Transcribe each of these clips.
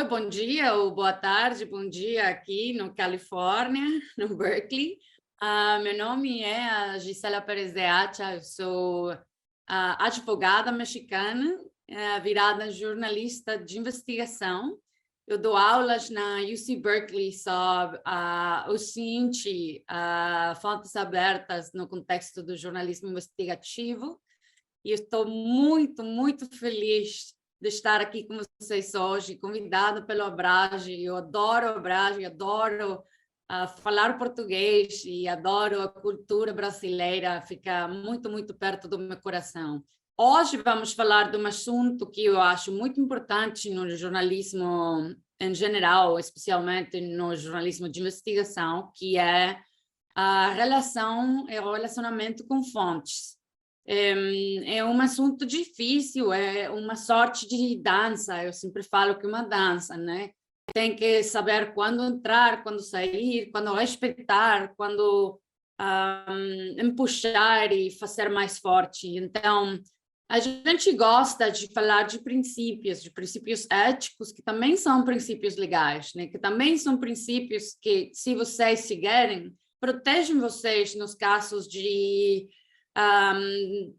Oi, bom dia ou boa tarde, bom dia aqui no Califórnia, no Berkeley. Meu nome é a Gisela Perez de Acha, eu sou advogada mexicana, virada jornalista de investigação. Eu dou aulas na UC Berkeley sobre o CINT, fontes abertas no contexto do jornalismo investigativo. E estou muito, muito feliz de estar aqui com vocês hoje, convidado pelo Abrage. Eu adoro o Abrage, adoro falar português e adoro a cultura brasileira, fica muito, muito perto do meu coração. Hoje vamos falar de um assunto que eu acho muito importante no jornalismo em geral, especialmente no jornalismo de investigação, que é a relação e o relacionamento com fontes. É um assunto difícil, é uma sorte de dança, eu sempre falo que é uma dança, né? Tem que saber quando entrar, quando sair, quando respeitar, quando empuxar e fazer mais forte. Então, a gente gosta de falar de princípios éticos, que também são princípios legais, né? Que também são princípios que, se vocês seguirem, protegem vocês nos casos de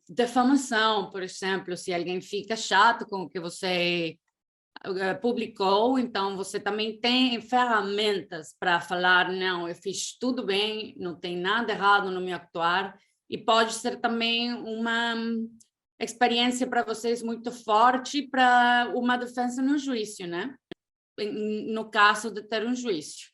defamação, por exemplo, se alguém fica chato com o que você publicou, então você também tem ferramentas para falar, não, eu fiz tudo bem, não tem nada errado no meu actuar, e pode ser também uma experiência para vocês muito forte para uma defesa no juízo, né? No caso de ter um juízo.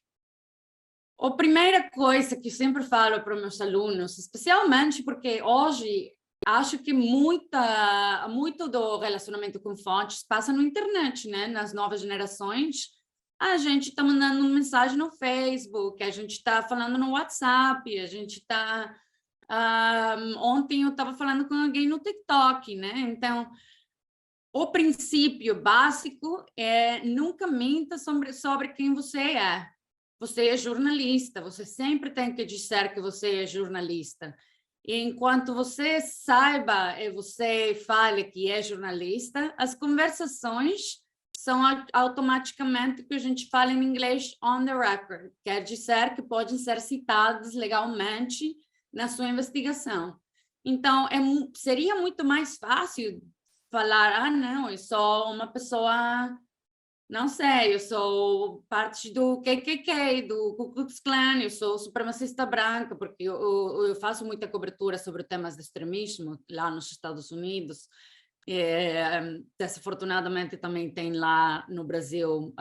A primeira coisa que sempre falo para meus alunos, especialmente porque hoje acho que muito do relacionamento com fontes passa na internet, né? Nas novas gerações, a gente está mandando mensagem no Facebook, a gente está falando no WhatsApp, a gente está... ontem eu estava falando com alguém no TikTok, né? Então, o princípio básico é nunca minta sobre quem você é. Você é jornalista, você sempre tem que dizer que você é jornalista. E enquanto você saiba e você fale que é jornalista, as conversações são automaticamente, que a gente fala em inglês, on the record. Quer dizer que podem ser citadas legalmente na sua investigação. Então, seria muito mais fácil falar, não, eu sou uma pessoa... Não sei, eu sou parte do KKK, do Ku Klux Klan, eu sou supremacista branca, porque eu faço muita cobertura sobre temas de extremismo lá nos Estados Unidos. Desafortunadamente também tem lá no Brasil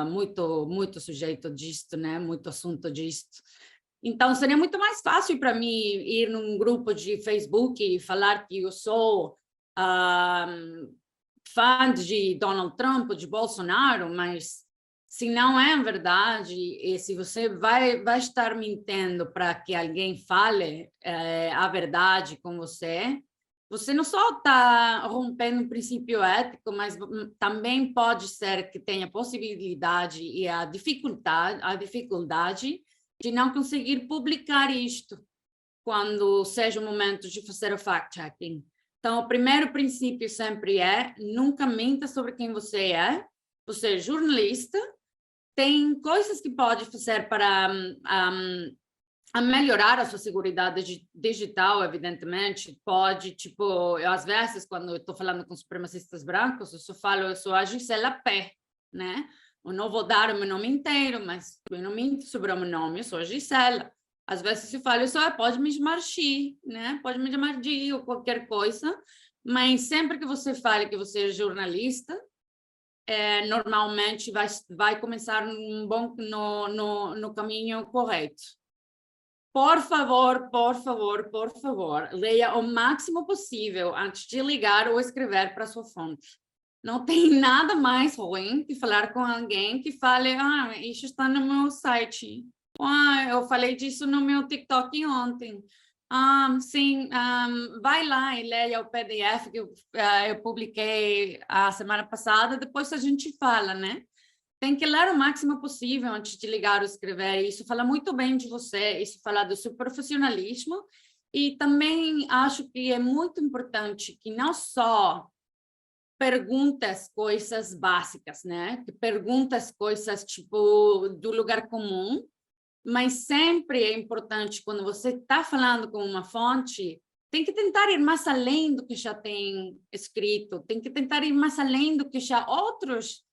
muito sujeito disto, né? Muito assunto disto. Então, seria muito mais fácil para mim ir num grupo de Facebook e falar que eu sou... fã de Donald Trump, de Bolsonaro, mas se não é verdade, e se você vai estar mentindo para que alguém fale a verdade com você, você não só está rompendo um princípio ético, mas também pode ser que tenha possibilidade e a dificuldade de não conseguir publicar isto quando seja o momento de fazer o fact-checking. Então, o primeiro princípio sempre é nunca minta sobre quem você é. Você é jornalista, tem coisas que pode fazer para melhorar a sua segurança digital, evidentemente. Pode, tipo, eu, às vezes, quando eu estou falando com supremacistas brancos, eu só falo, eu sou a Gisela Pé, né? Eu não vou dar o meu nome inteiro, mas eu não minto sobre o meu nome, eu sou a Gisela. Às vezes se fala isso, pode me chamar Xi, né? Pode me chamar Di ou qualquer coisa, mas sempre que você fale que você é jornalista, normalmente vai começar no caminho correto. Por favor, por favor, por favor, leia o máximo possível antes de ligar ou escrever para sua fonte. Não tem nada mais ruim que falar com alguém que fale, isso está no meu site. Eu falei disso no meu TikTok ontem. Sim, vai lá e leia o PDF que eu publiquei a semana passada, depois a gente fala, né? Tem que ler o máximo possível antes de ligar ou escrever. Isso fala muito bem de você, isso fala do seu profissionalismo. E também acho que é muito importante que não só pergunta as coisas básicas, né? Que pergunta as coisas, tipo, do lugar comum, mas sempre é importante, quando você está falando com uma fonte, tem que tentar ir mais além do que já tem escrito, tem que tentar ir mais além do que já outros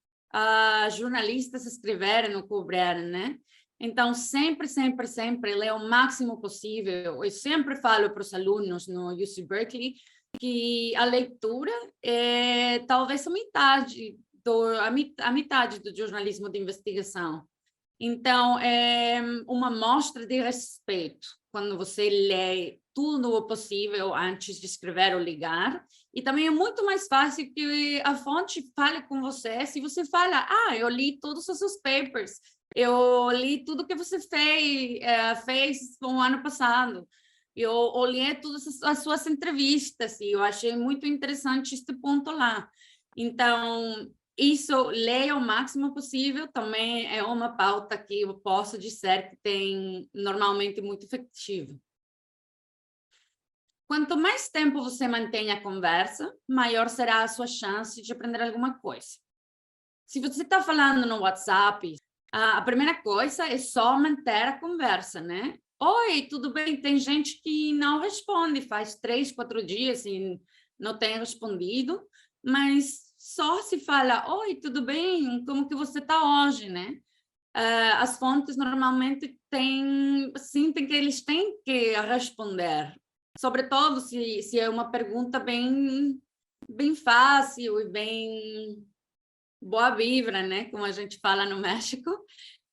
jornalistas escreveram ou cobriram, né? Então, sempre, sempre, sempre ler o máximo possível. Eu sempre falo para os alunos no UC Berkeley que a leitura é talvez a metade do jornalismo de investigação. Então, é uma mostra de respeito quando você lê tudo o possível antes de escrever ou ligar. E também é muito mais fácil que a fonte fale com você se você fala, eu li todos os seus papers, eu li tudo que você fez no ano passado, eu olhei todas as suas entrevistas e eu achei muito interessante este ponto lá. Então, isso, leia o máximo possível, também é uma pauta que eu posso dizer que tem normalmente muito efetivo. Quanto mais tempo você mantém a conversa, maior será a sua chance de aprender alguma coisa. Se você está falando no WhatsApp, a primeira coisa é só manter a conversa, né? Oi, tudo bem? Tem gente que não responde, faz 3, 4 dias e não tem respondido, mas só se fala, oi, tudo bem? Como que você está hoje, né? As fontes normalmente sentem que eles têm que responder, sobretudo se é uma pergunta bem fácil e bem boa vibra, né? Como a gente fala no México.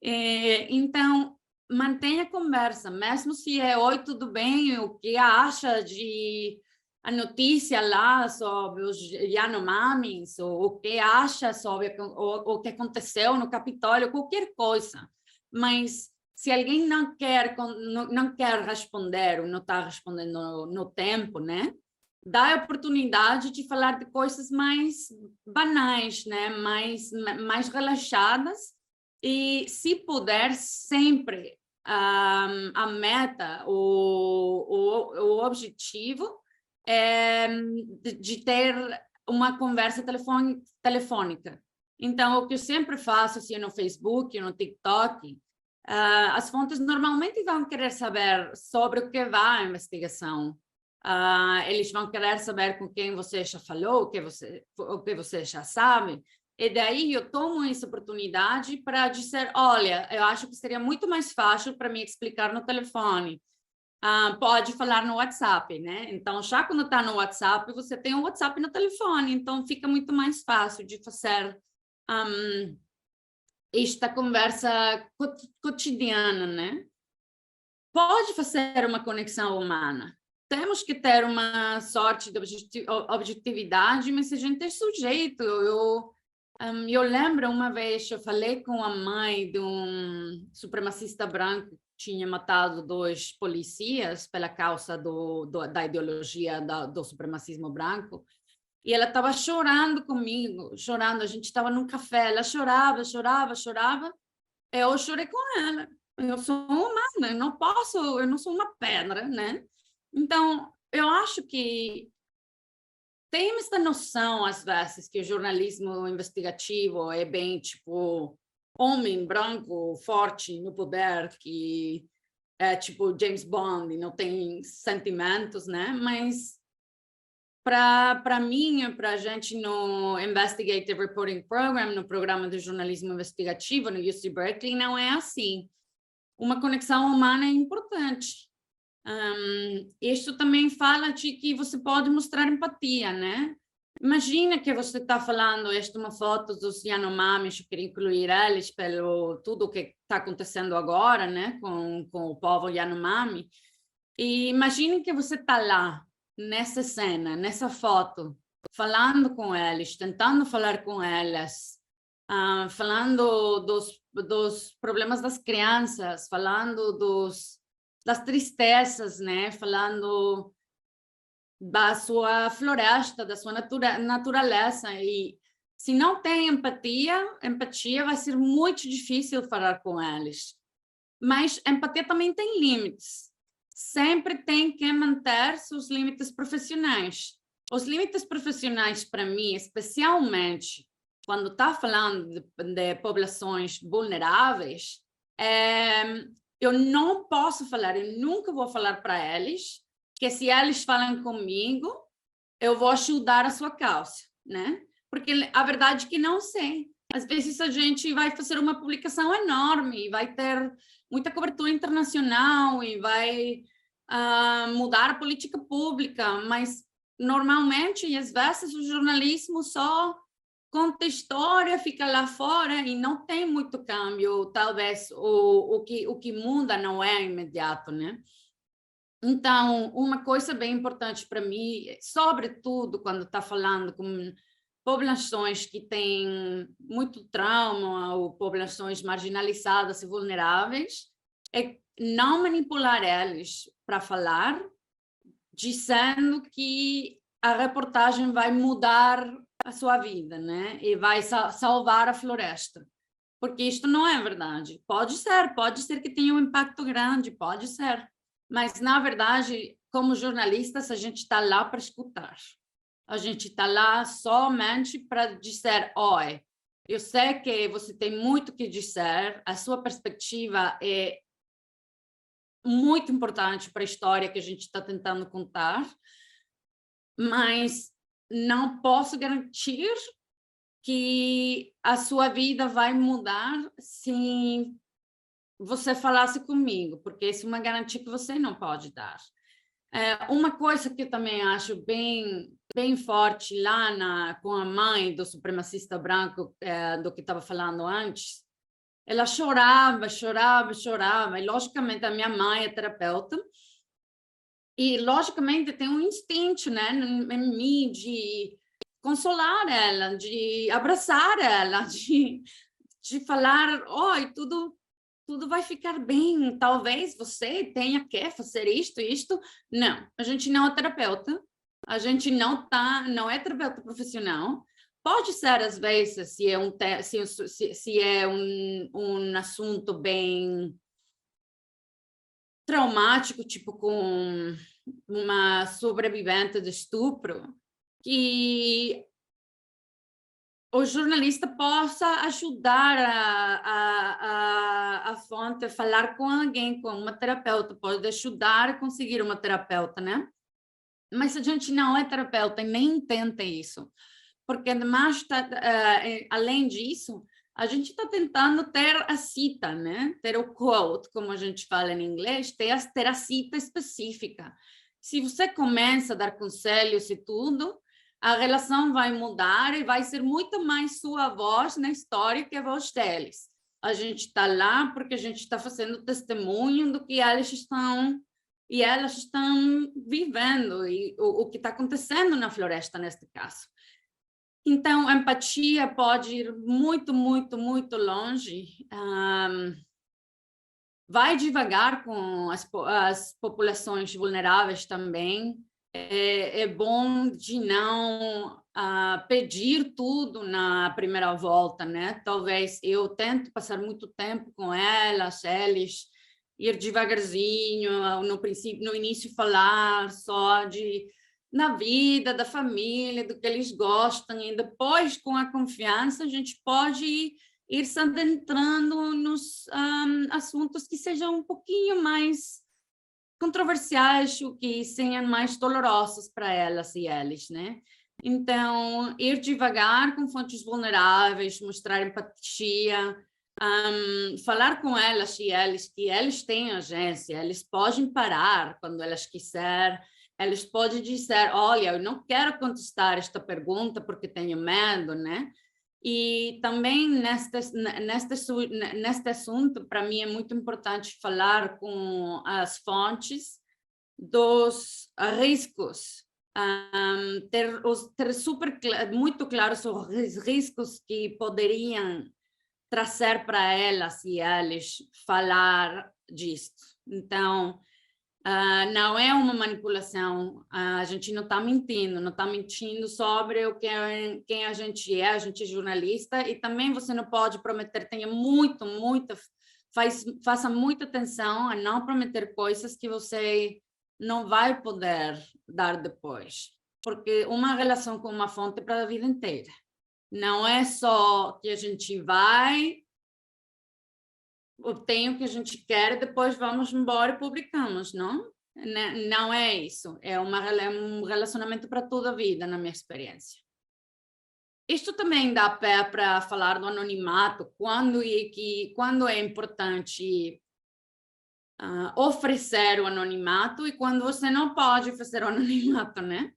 Então, mantenha a conversa, mesmo se é oi, tudo bem, o que acha de a notícia lá sobre os Yanomamis, ou o que acha sobre o que aconteceu no Capitólio, qualquer coisa. Mas se alguém não quer responder, ou não está respondendo no tempo, né? Dá a oportunidade de falar de coisas mais banais, né? mais relaxadas, e se puder, sempre a meta, o objetivo é de ter uma conversa telefônica. Então, o que eu sempre faço, assim, no Facebook, no TikTok, as fontes normalmente vão querer saber sobre o que vai a investigação. Eles vão querer saber com quem você já falou, o que você já sabe. E daí eu tomo essa oportunidade para dizer, olha, eu acho que seria muito mais fácil para mim explicar no telefone. Pode falar no WhatsApp, né? Então, já quando está no WhatsApp, você tem o WhatsApp no telefone, então fica muito mais fácil de fazer esta conversa cotidiana, né? Pode fazer uma conexão humana. Temos que ter uma sorte de objetividade, mas a gente é sujeito. Eu lembro uma vez, eu falei com a mãe de um supremacista branco que tinha matado 2 policias pela causa da ideologia do supremacismo branco, e ela estava chorando comigo, chorando. A gente estava num café, ela chorava, chorava, chorava. Eu chorei com ela. Eu sou humana, eu não sou uma pedra, né? Então, eu acho que tem essa noção, às vezes, que o jornalismo investigativo é bem, tipo, homem branco, forte, no poder, que é tipo James Bond, não tem sentimentos, né? Mas, para mim, para a gente no Investigative Reporting Program, no programa de jornalismo investigativo no UC Berkeley, não é assim. Uma conexão humana é importante. Isso também fala de que você pode mostrar empatia, né? Imagina que você está falando, esta é uma foto dos Yanomamis, eu queria incluir eles pelo tudo que está acontecendo agora, né, com o povo Yanomami. E imagine que você está lá, nessa cena, nessa foto, falando com eles, tentando falar com elas, falando dos problemas das crianças, falando das tristezas, né? Falando da sua floresta, da sua natureza. E se não tem empatia vai ser muito difícil falar com eles. Mas empatia também tem limites. Sempre tem que manter seus limites profissionais. Os limites profissionais, para mim, especialmente quando está falando de populações vulneráveis, eu não posso falar, eu nunca vou falar para eles que se eles falam comigo, eu vou ajudar a sua causa, né? Porque a verdade é que não sei. Às vezes a gente vai fazer uma publicação enorme, vai ter muita cobertura internacional e vai mudar a política pública, mas normalmente, e às vezes, o jornalismo só conta história, fica lá fora e não tem muito câmbio. Talvez o que muda não é imediato, né? Então, uma coisa bem importante para mim, sobretudo quando está falando com populações que têm muito trauma ou populações marginalizadas e vulneráveis, é não manipular eles para falar, dizendo que a reportagem vai mudar a sua vida, né? E vai salvar a floresta. Porque isto não é verdade. Pode ser que tenha um impacto grande, pode ser. Mas, na verdade, como jornalistas, a gente está lá para escutar. A gente está lá somente para dizer, oi, eu sei que você tem muito que dizer, a sua perspectiva é muito importante para a história que a gente está tentando contar, mas não posso garantir que a sua vida vai mudar se você falasse comigo, porque isso é uma garantia que você não pode dar. Uma coisa que eu também acho bem forte lá com a mãe do supremacista branco, do que estava falando antes, ela chorava, e logicamente a minha mãe é terapeuta, e logicamente tem um instinto, né, em mim de consolar ela, de abraçar ela, de falar, oi, tudo vai ficar bem, talvez você tenha que fazer isto. Não, a gente não é terapeuta, a gente não é terapeuta profissional. Pode ser, às vezes, se é um assunto bem traumático, tipo com uma sobrevivente de estupro, que o jornalista possa ajudar a fonte a falar com alguém, com uma terapeuta, pode ajudar a conseguir uma terapeuta, né? Mas a gente não é terapeuta e nem tenta isso, porque ademais, além disso, a gente está tentando ter a cita, né? Ter o quote, como a gente fala em inglês, ter a cita específica. Se você começa a dar conselhos e tudo, a relação vai mudar e vai ser muito mais sua voz na história que a voz deles. A gente está lá porque a gente está fazendo testemunho do que elas estão vivendo e o que está acontecendo na floresta neste caso. Então, a empatia pode ir muito, muito, muito longe. Vai devagar com as populações vulneráveis também. É bom de não pedir tudo na primeira volta, né? Talvez eu tento passar muito tempo com eles ir devagarzinho, no início falar só na vida, da família, do que eles gostam, e depois, com a confiança, a gente pode ir se adentrando nos assuntos que sejam um pouquinho mais controversiais, o que sejam mais dolorosos para elas e eles, né? Então, ir devagar com fontes vulneráveis, mostrar empatia, falar com elas e eles que eles têm agência, eles podem parar quando elas quiserem, eles podem dizer, olha, eu não quero contestar esta pergunta porque tenho medo, né? E também neste assunto, para mim é muito importante falar com as fontes dos riscos, ter muito claros os riscos que poderiam trazer para elas e eles falar disto. Então, não é uma manipulação, a gente não está mentindo sobre quem a gente é jornalista, e também você não pode prometer, faça muita atenção a não prometer coisas que você não vai poder dar depois. porque uma relação com uma fonte é para a vida inteira. Não é só que a gente vai, obtém o que a gente quer e depois vamos embora e publicamos, não? Não é isso. É um relacionamento para toda a vida, na minha experiência. Isto também dá pé para falar do anonimato, quando é importante oferecer o anonimato e quando você não pode oferecer o anonimato, né?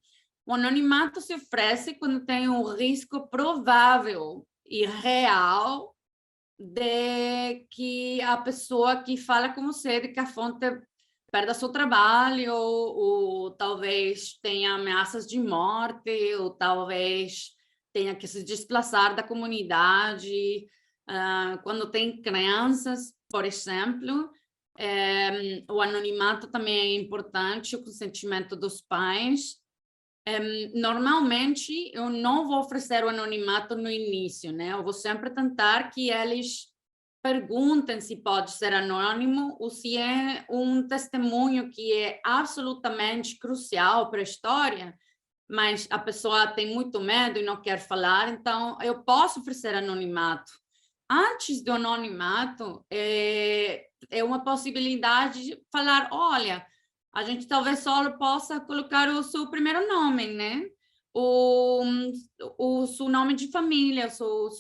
O anonimato se oferece quando tem um risco provável e real de que a pessoa que fala com você, de que a fonte perda seu trabalho, ou talvez tenha ameaças de morte, ou talvez tenha que se desplaçar da comunidade. Quando tem crianças, por exemplo, o anonimato também é importante, o consentimento dos pais. Normalmente, eu não vou oferecer o anonimato no início, né? Eu vou sempre tentar que eles perguntem se pode ser anônimo ou se é um testemunho que é absolutamente crucial para a história, mas a pessoa tem muito medo e não quer falar, então eu posso oferecer anonimato. Antes do anonimato, é uma possibilidade de falar, olha, a gente talvez só possa colocar o seu primeiro nome, né? O seu nome de família, seu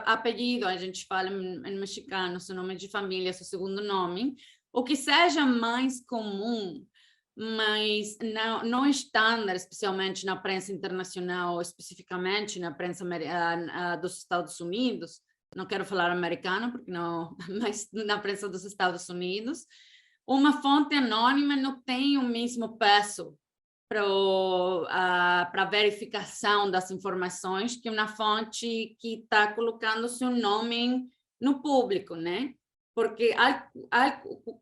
apelido, a gente fala em mexicano, seu nome de família, seu segundo nome, o que seja mais comum, mas não estándar, especialmente na prensa internacional, especificamente na prensa dos Estados Unidos, não quero falar americana, porque não, mas na prensa dos Estados Unidos, uma fonte anônima não tem o mesmo peso para verificação das informações que uma fonte que está colocando seu nome no público, né? Porque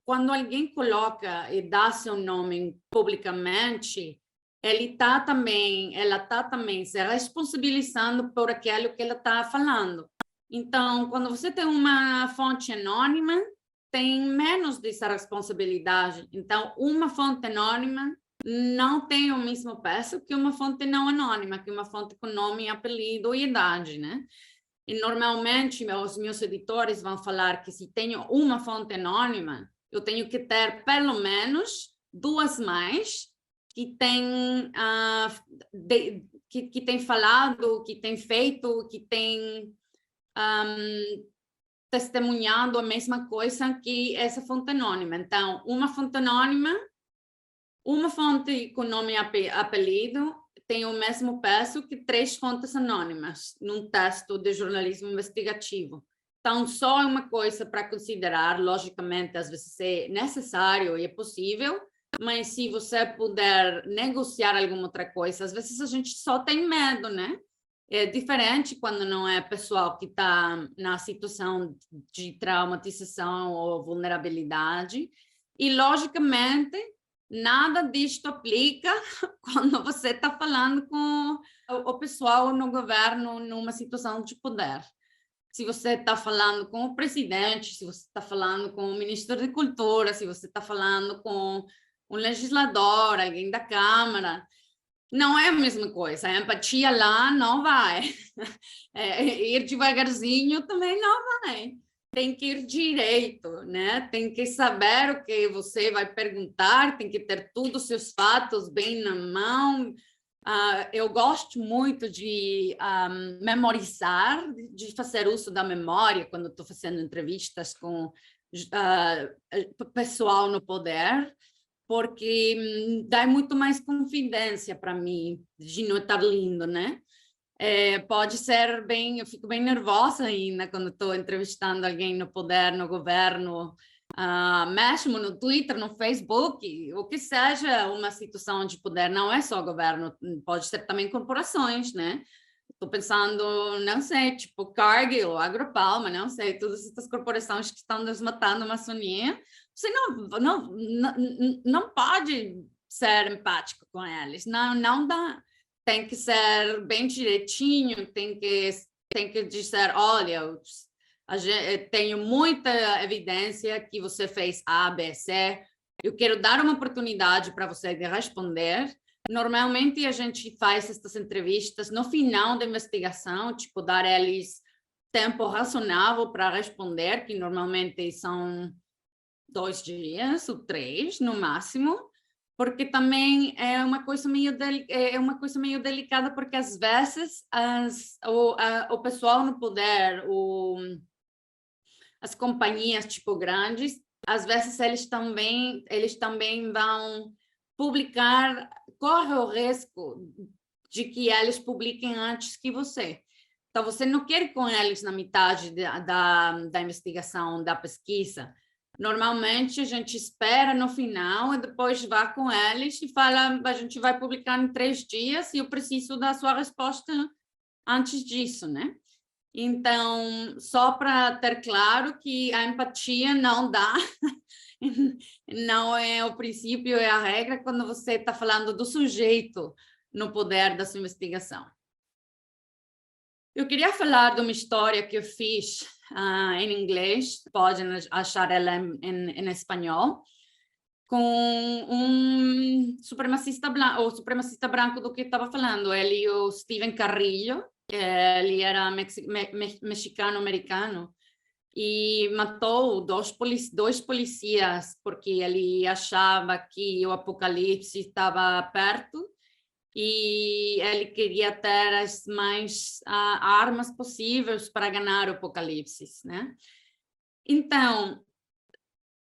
quando alguém coloca e dá seu nome publicamente, ela está também se responsabilizando por aquilo que ela está falando. Então, quando você tem uma fonte anônima, tem menos dessa responsabilidade. Então, uma fonte anônima não tem o mesmo peso que uma fonte não anônima, que uma fonte com nome, apelido e idade, né? E normalmente os meus editores vão falar que se tenho uma fonte anônima, eu tenho que ter pelo menos duas mais que tem que tem falado, que tem feito, que tem testemunhado a mesma coisa que essa fonte anônima. Então, uma fonte anônima, uma fonte com nome e apelido tem o mesmo peso que 3 fontes anônimas num texto de jornalismo investigativo. Então, só é uma coisa para considerar, logicamente, às vezes é necessário e é possível, mas se você puder negociar alguma outra coisa, às vezes a gente só tem medo, né? É diferente quando não é pessoal que está na situação de traumatização ou vulnerabilidade. E, logicamente, nada disto aplica quando você está falando com o pessoal no governo numa situação de poder. Se você está falando com o presidente, se você está falando com o ministro de Cultura, se você está falando com um legislador, alguém da Câmara, não é a mesma coisa. A empatia lá não vai. Ir devagarzinho também não vai. Tem que ir direito, né? Tem que saber o que você vai perguntar, tem que ter todos os seus fatos bem na mão. Eu gosto muito de memorizar, de fazer uso da memória quando estou fazendo entrevistas com pessoal no poder, porque dá muito mais confidência para mim, de não estar lindo, né? Pode ser bem, eu fico bem nervosa ainda quando estou entrevistando alguém no poder, no governo, mesmo no Twitter, no Facebook, o que seja uma situação de poder, não é só governo, pode ser também corporações, né? Estou pensando, não sei, tipo Cargill, Agropalma, não sei, todas essas corporações que estão desmatando a Amazônia, você não pode ser empático com eles, não dá. Tem que ser bem direitinho, tem que dizer, olha, tenho muita evidência que você fez A, B, C, eu quero dar uma oportunidade para você de responder, Normalmente a gente faz essas entrevistas no final da investigação, tipo, dar eles tempo razoável para responder, que normalmente são 2 dias ou 3 no máximo, porque também é uma coisa meio delicada, porque às vezes o pessoal no poder, as companhias tipo grandes, às vezes eles também vão publicar, corre o risco de que eles publiquem antes que você. Então, você não quer ir com eles na metade da investigação, da pesquisa. Normalmente, a gente espera no final e depois vai com eles e fala, a gente vai publicar em 3 dias e eu preciso da sua resposta antes disso, né? Então, só para ter claro que a empatia não dá, não é o princípio, é a regra quando você está falando do sujeito no poder da sua investigação. Eu queria falar de uma história que eu fiz em inglês, podem achar ela em espanhol, com um supremacista branco, o supremacista branco do que estava falando, ele o Stephen Carrillo, ele era mexicano-americano, e matou dois policias porque ele achava que o apocalipse estava perto e ele queria ter as mais armas possíveis para ganhar o apocalipse, né? Então,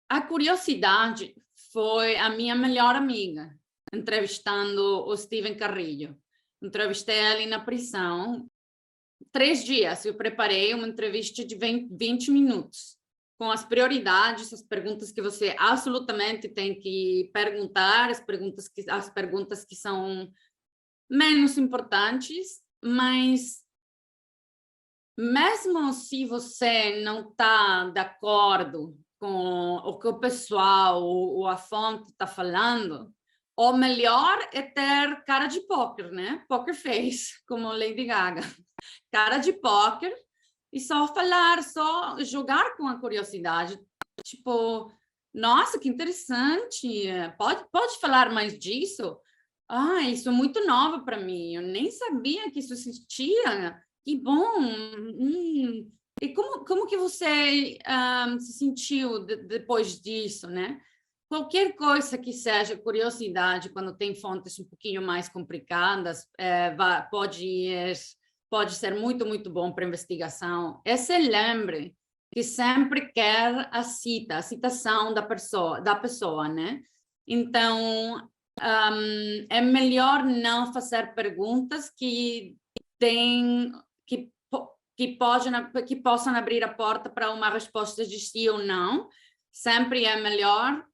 a curiosidade foi a minha melhor amiga, entrevistando o Stephen Carrillo. Entrevistei ele na prisão. 3 dias, eu preparei uma entrevista de 20 minutos, com as prioridades, as perguntas que você absolutamente tem que perguntar, as perguntas que são menos importantes, mas mesmo se você não está de acordo com o que o pessoal ou a fonte está falando, o melhor é ter cara de poker, né? Poker face, como Lady Gaga. Cara de poker e só falar, só jogar com a curiosidade. Tipo, nossa, que interessante. Pode falar mais disso? Ah, isso é muito novo para mim. Eu nem sabia que isso existia. Que bom. E como que você se sentiu depois disso, né? Qualquer coisa que seja curiosidade, quando tem fontes um pouquinho mais complicadas, pode ser muito, muito bom para investigação. E se lembre que sempre quer a citação da pessoa, né? Então, é melhor não fazer perguntas que possam abrir a porta para uma resposta de sim ou não. Sempre é melhor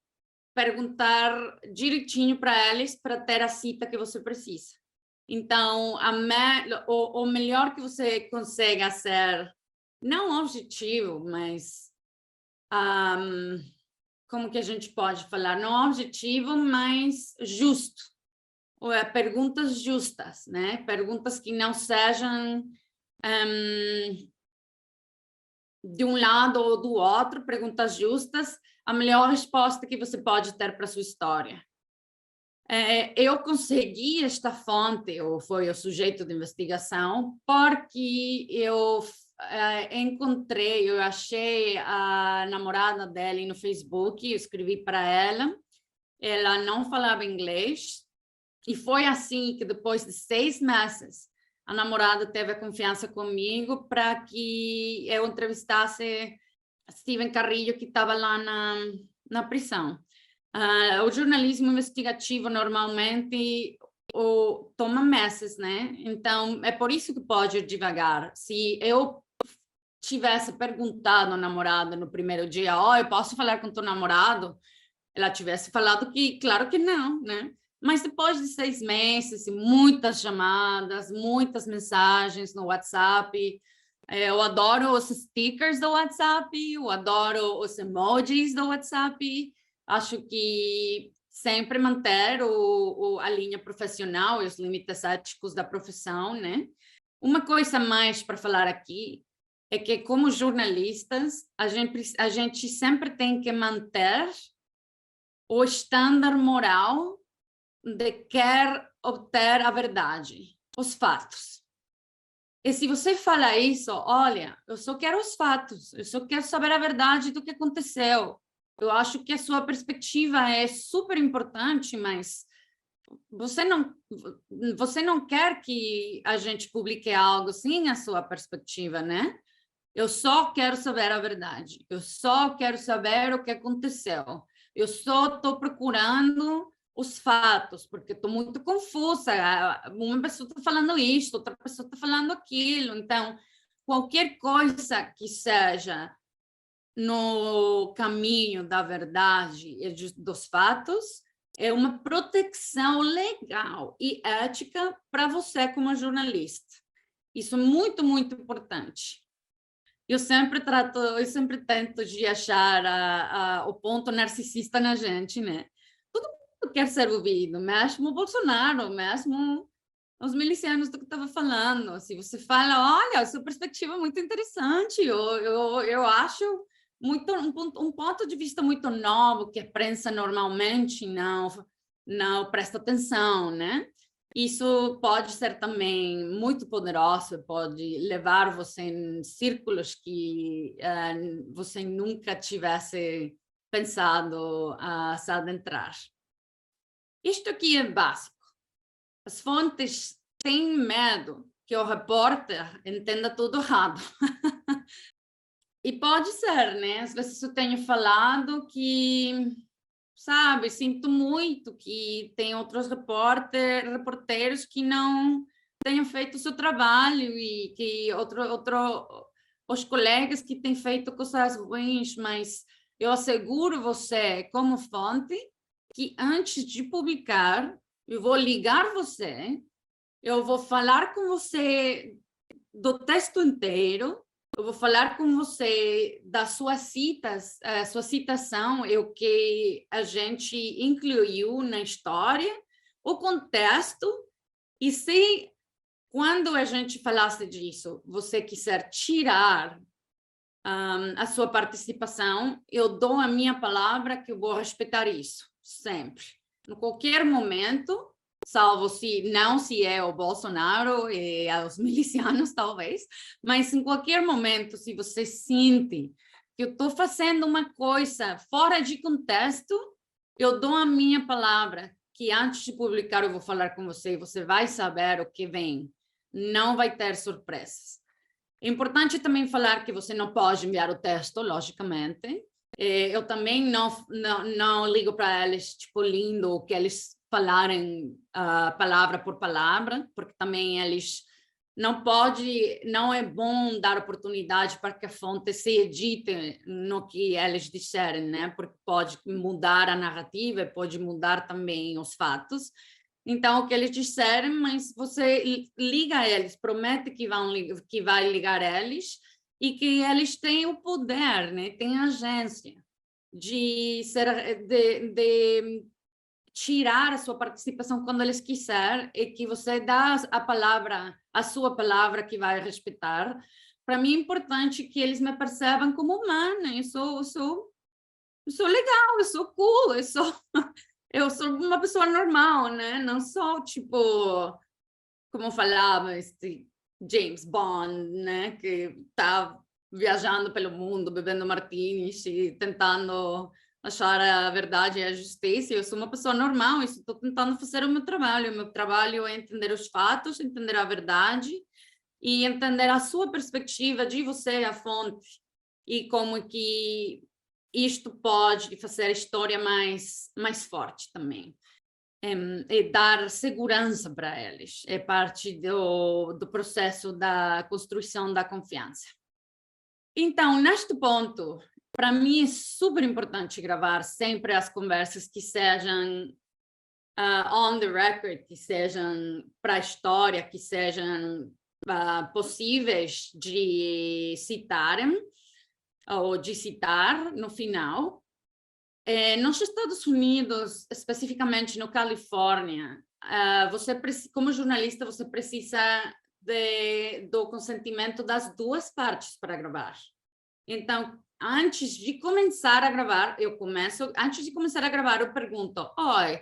perguntar direitinho para eles para ter a cita que você precisa. Então, o melhor que você consegue ser, não objetivo, mas como que a gente pode falar? Não objetivo, mas justo. Perguntas justas, né? Perguntas que não sejam de um lado ou do outro, perguntas justas, a melhor resposta que você pode ter para sua história. Eu consegui esta fonte, ou foi o sujeito de investigação, porque eu eu achei a namorada dele no Facebook, eu escrevi para ela não falava inglês, e foi assim que depois de 6 meses, a namorada teve a confiança comigo para que eu entrevistasse Stephen Carrillo, que estava lá na prisão. O jornalismo investigativo normalmente toma meses, né? Então, é por isso que pode ir devagar. Se eu tivesse perguntado à namorada no primeiro dia, eu posso falar com teu namorado? Ela tivesse falado que, claro que não, né? Mas depois de 6 meses, muitas chamadas, muitas mensagens no WhatsApp, eu adoro os stickers do WhatsApp, eu adoro os emojis do WhatsApp. Acho que sempre manter a linha profissional e os limites éticos da profissão, né? Uma coisa mais para falar aqui é que, como jornalistas, a gente sempre tem que manter o estándar moral de quer obter a verdade, os fatos. E se você fala isso, olha, eu só quero os fatos, eu só quero saber a verdade do que aconteceu. Eu acho que a sua perspectiva é super importante, mas você não quer que a gente publique algo sem a sua perspectiva, né? Eu só quero saber a verdade. Eu só quero saber o que aconteceu. Eu só estou procurando os fatos, porque estou muito confusa. Uma pessoa está falando isso, outra pessoa está falando aquilo. Então, qualquer coisa que seja no caminho da verdade e dos fatos é uma proteção legal e ética para você como jornalista. Isso é muito, muito importante. Eu sempre tento de achar o ponto narcisista na gente, né? Todo mundo quer ser ouvido, mesmo o Bolsonaro, mesmo os milicianos do que estava falando. Se você fala, olha, a sua perspectiva é muito interessante, eu acho um ponto de vista muito novo que a prensa normalmente não presta atenção, né? Isso pode ser também muito poderoso, pode levar você em círculos que você nunca tivesse pensado a se adentrar. Isto aqui é básico. As fontes têm medo que o repórter entenda tudo errado. E pode ser, né? Às vezes eu tenho falado que, sabe, sinto muito que tem outros reporteiros que não tenham feito o seu trabalho e que os colegas que têm feito coisas ruins, mas eu asseguro você, como fonte, que antes de publicar, eu vou ligar você, eu vou falar com você do texto inteiro, eu vou falar com você das suas citas, a sua citação é o que a gente incluiu na história, o contexto, e se quando a gente falasse disso, você quiser tirar a sua participação, eu dou a minha palavra que eu vou respeitar isso, sempre. Em qualquer momento, salvo se é o Bolsonaro e os milicianos, talvez, mas em qualquer momento, se você sente que eu estou fazendo uma coisa fora de contexto, eu dou a minha palavra que antes de publicar eu vou falar com você e você vai saber o que vem. Não vai ter surpresas. É importante também falar que você não pode enviar o texto, logicamente. Eu também não ligo para eles, tipo, lindo o que eles falarem palavra por palavra, porque também eles não é bom dar oportunidade para que a fonte se edite no que eles disserem, né? Porque pode mudar a narrativa, pode mudar também os fatos. Então, o que eles disserem, mas você liga a eles, promete que vai ligar a eles e que eles têm o poder, né? Têm agência de tirar a sua participação quando eles quiserem e que você dá a palavra, a sua palavra que vai respeitar. Para mim é importante que eles me percebam como humana. Eu sou legal, eu sou cool, eu sou uma pessoa normal, né? Não sou, tipo, como falava este James Bond, né? Que tá viajando pelo mundo, bebendo martinis e tentando achar a verdade e a justiça. Eu sou uma pessoa normal, estou tentando fazer o meu trabalho. O meu trabalho é entender os fatos, entender a verdade e entender a sua perspectiva de você, a fonte, e como que isto pode fazer a história mais forte também. E dar segurança para eles. É parte do processo da construção da confiança. Então, neste ponto, para mim é super importante gravar sempre as conversas que sejam on the record, que sejam para a história, que sejam possíveis de citarem ou de citar no final. Nos Estados Unidos, especificamente no Califórnia, como jornalista, você precisa do consentimento das duas partes para gravar. Então, antes de começar a gravar, eu pergunto, oi,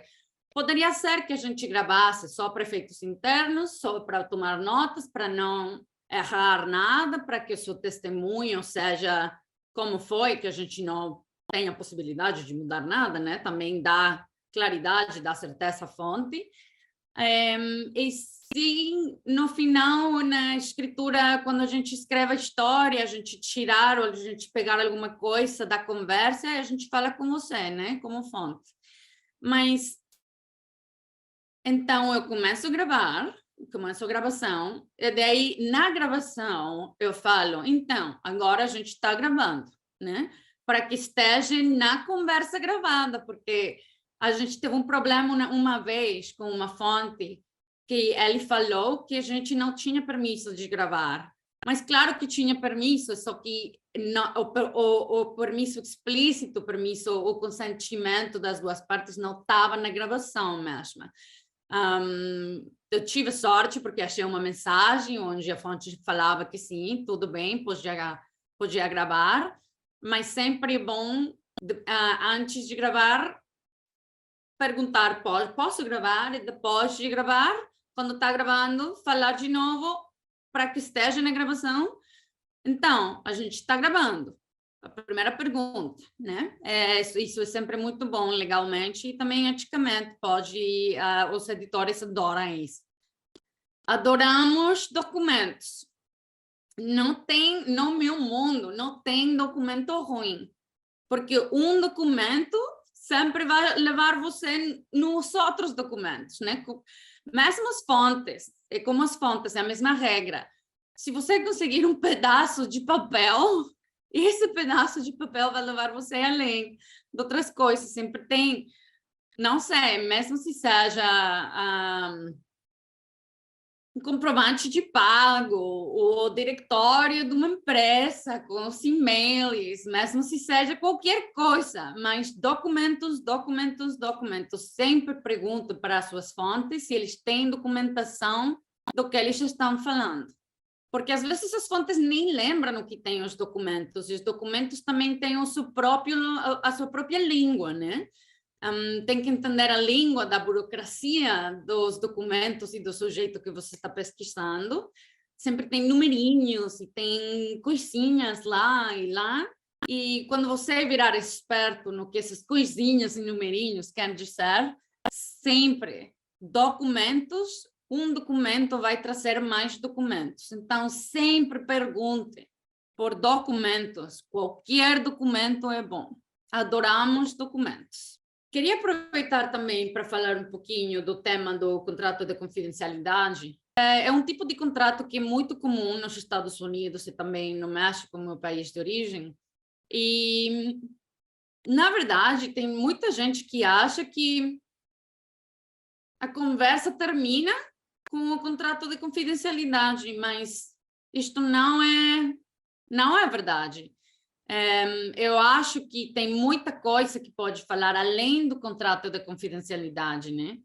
Poderia ser que a gente gravasse só para efeitos internos, só para tomar notas, para não errar nada, para que o seu testemunho seja como foi, que a gente não tem a possibilidade de mudar nada, né? Também dá claridade, dá certeza à fonte. E sim, no final, na escritura, quando a gente escreve a história, a gente tirar ou a gente pegar alguma coisa da conversa, a gente fala com você, né? Como fonte. Mas, então, eu começo a gravação, e daí, na gravação, eu falo, então, agora a gente está gravando, né? Para que esteja na conversa gravada, porque a gente teve um problema uma vez com uma fonte que ele falou que a gente não tinha permisso de gravar. Mas claro que tinha permisso, só que não, o permisso explícito, o consentimento das duas partes não estava na gravação mesmo. Eu tive sorte porque achei uma mensagem onde a fonte falava que sim, tudo bem, podia gravar, mas sempre é bom, antes de gravar, perguntar, posso gravar? E depois de gravar, quando está gravando, falar de novo para que esteja na gravação. Então, a gente está gravando. A primeira pergunta, né? Isso é sempre muito bom legalmente e também eticamente. Os editores adoram isso. Adoramos documentos. No meu mundo, não tem documento ruim, porque um documento sempre vai levar você nos outros documentos, né? Mesmo as fontes, é como as fontes, é a mesma regra. Se você conseguir um pedaço de papel, esse pedaço de papel vai levar você além de outras coisas. Sempre tem, não sei, mesmo se seja um comprovante de pago, o diretório de uma empresa, com os e-mails, mesmo se seja qualquer coisa, mas documentos. Sempre pergunto para as suas fontes se eles têm documentação do que eles estão falando. Porque às vezes as fontes nem lembram o que tem os documentos, e os documentos também têm a sua própria língua, né? Tem que entender a língua da burocracia dos documentos e do sujeito que você está pesquisando. Sempre tem numerinhos e tem coisinhas lá e lá. E quando você virar experto no que essas coisinhas e numerinhos querem dizer, sempre documentos, um documento vai trazer mais documentos. Então, sempre pergunte por documentos. Qualquer documento é bom. Adoramos documentos. Queria aproveitar também para falar um pouquinho do tema do contrato de confidencialidade. É um tipo de contrato que é muito comum nos Estados Unidos e também no México, meu país de origem. E, na verdade, tem muita gente que acha que a conversa termina com o contrato de confidencialidade, mas isto não é verdade. Eu acho que tem muita coisa que pode falar além do contrato de confidencialidade, né?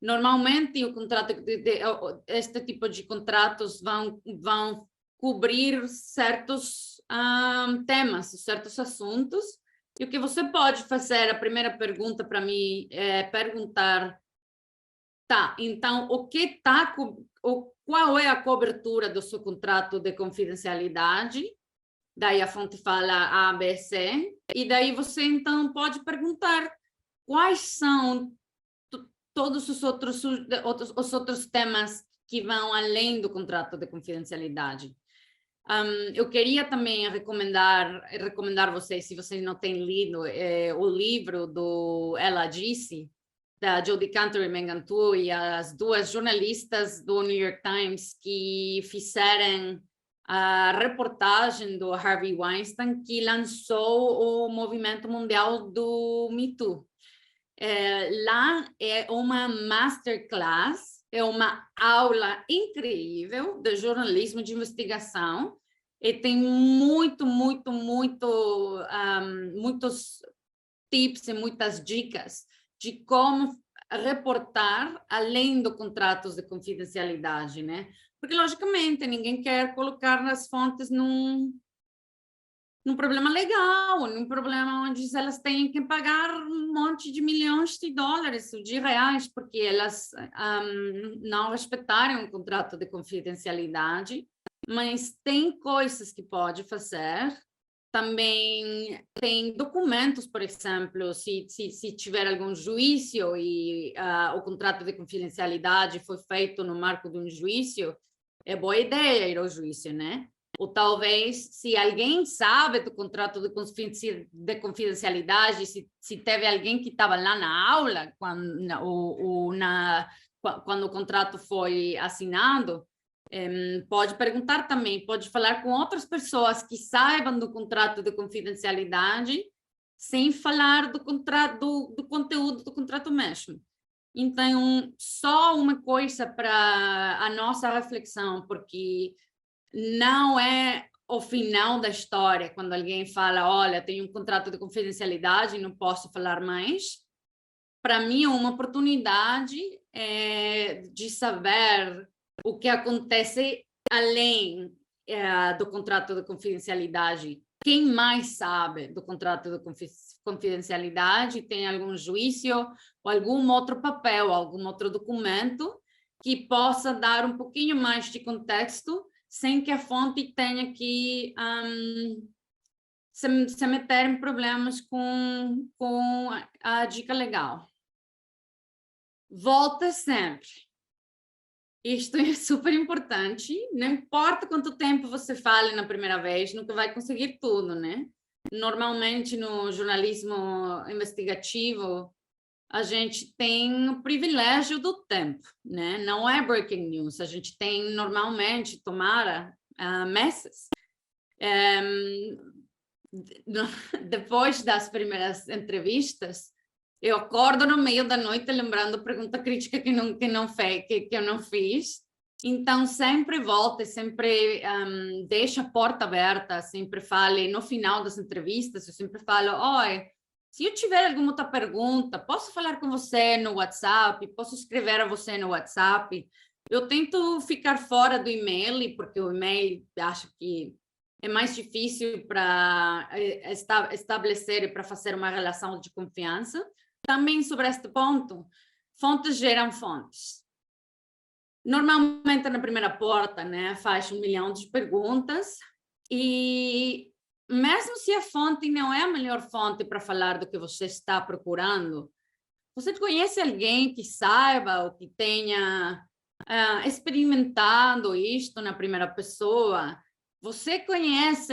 Normalmente o contrato este tipo de contratos vão cobrir certos temas, certos assuntos. E o que você pode fazer, a primeira pergunta para mim é perguntar, tá, então qual é a cobertura do seu contrato de confidencialidade? Daí a fonte fala A, B, C, e daí você então pode perguntar quais são todos os outros temas que vão além do contrato de confidencialidade. Eu queria também recomendar vocês, se vocês não têm lido, o livro do Ela Disse, da Jodi Kantor e Megan Tu, e as duas jornalistas do New York Times que fizeram a reportagem do Harvey Weinstein, que lançou o movimento mundial do Me Too. Lá é uma masterclass, é uma aula incrível de jornalismo de investigação, e tem muitos tips e muitas dicas de como reportar além do contratos de confidencialidade, né? Porque, logicamente, ninguém quer colocar as fontes num num problema legal, num problema onde elas têm que pagar um monte de milhões de dólares ou de reais, porque elas não respeitaram o contrato de confidencialidade, mas tem coisas que pode fazer. Também tem documentos, por exemplo, se tiver algum juízo e o contrato de confidencialidade foi feito no marco de um juízo, é boa ideia ir ao juízo, né? Ou talvez, se alguém sabe do contrato de confidencialidade, se teve alguém que estava lá na aula quando o contrato foi assinado, pode perguntar também, pode falar com outras pessoas que saibam do contrato de confidencialidade, sem falar do contrato, do conteúdo do contrato mesmo. Então, só uma coisa para a nossa reflexão, porque não é o final da história, quando alguém fala, olha, tenho um contrato de confidencialidade e não posso falar mais. Para mim, é uma oportunidade de saber o que acontece além do contrato de confidencialidade. Quem mais sabe do contrato de confidencialidade? Tem algum juízo ou algum outro papel, algum outro documento que possa dar um pouquinho mais de contexto sem que a fonte tenha que se meter em problemas com a dica legal. Volta sempre. Isto é super importante. Não importa quanto tempo você fale na primeira vez, nunca vai conseguir tudo, né? Normalmente, no jornalismo investigativo, a gente tem o privilégio do tempo, né? Não é breaking news. A gente tem, normalmente, tomara, meses. Depois das primeiras entrevistas, eu acordo no meio da noite lembrando pergunta crítica que eu não fiz. Então, sempre volte, sempre deixe a porta aberta, sempre fale no final das entrevistas, eu sempre falo, oi, se eu tiver alguma outra pergunta, posso falar com você no WhatsApp, posso escrever a você no WhatsApp. Eu tento ficar fora do e-mail, porque o e-mail acho que é mais difícil para estabelecer e para fazer uma relação de confiança. Também sobre este ponto, fontes geram fontes. Normalmente, na primeira porta, né, faz 1 milhão de perguntas e mesmo se a fonte não é a melhor fonte para falar do que você está procurando, você conhece alguém que saiba ou que tenha experimentado isto na primeira pessoa? Você conhece,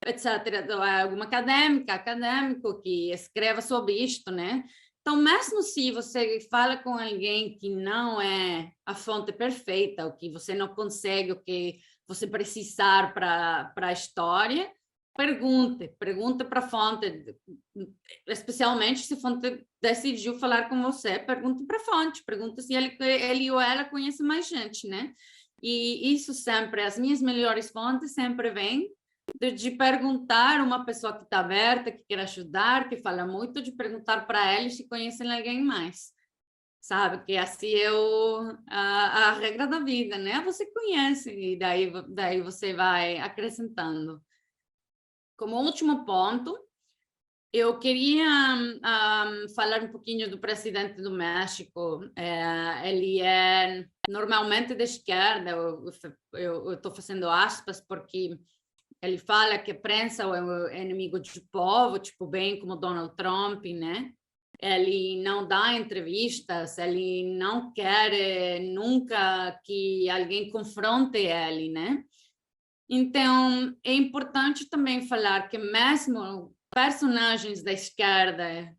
etc., alguma acadêmico que escreva sobre isto, né? Então, mesmo se você fala com alguém que não é a fonte perfeita, o que você não consegue, o que você precisar para a história, pergunte para a fonte, especialmente se a fonte decidiu falar com você, pergunte para a fonte, pergunte se ele ou ela conhece mais gente, né? E isso sempre, as minhas melhores fontes sempre vêm de perguntar uma pessoa que está aberta, que quer ajudar, que fala muito, de perguntar para eles se conhecem alguém mais, sabe? Que assim é a regra da vida, né? Você conhece e daí você vai acrescentando. Como último ponto, eu queria falar um pouquinho do presidente do México. Ele é normalmente de esquerda, eu estou fazendo aspas porque ele fala que a prensa é o inimigo do povo, tipo, bem como Donald Trump, né? Ele não dá entrevistas, ele não quer nunca que alguém confronte ele, né? Então, é importante também falar que mesmo personagens da esquerda,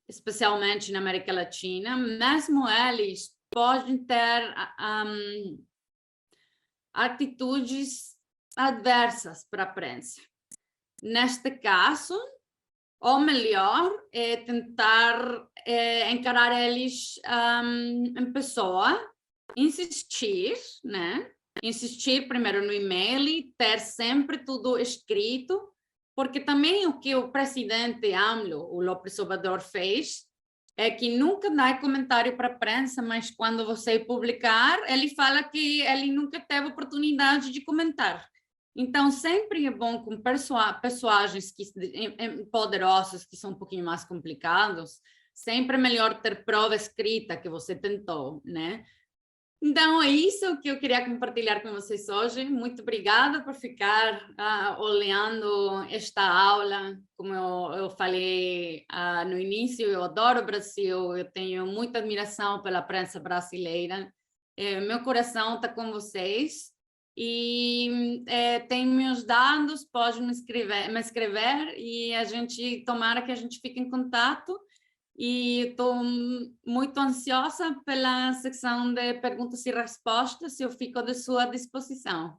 especialmente na América Latina, mesmo eles podem ter atitudes adversas para a prensa. Neste caso, ou melhor, é tentar encarar eles em pessoa, insistir, né? Insistir primeiro no e-mail, ter sempre tudo escrito, porque também o que o presidente AMLO, o López Obrador, fez é que nunca dá comentário para a prensa, mas quando você publicar, ele fala que ele nunca teve oportunidade de comentar. Então, sempre é bom com personagens poderosos, que são um pouquinho mais complicados, sempre é melhor ter prova escrita que você tentou, né? Então, é isso que eu queria compartilhar com vocês hoje. Muito obrigada por ficar olhando esta aula. Como eu falei no início, eu adoro o Brasil, eu tenho muita admiração pela prensa brasileira. Meu coração está com vocês. E tem meus dados, pode me escrever e a gente, tomara que a gente fique em contato. E estou muito ansiosa pela secção de perguntas e respostas, eu fico à sua disposição.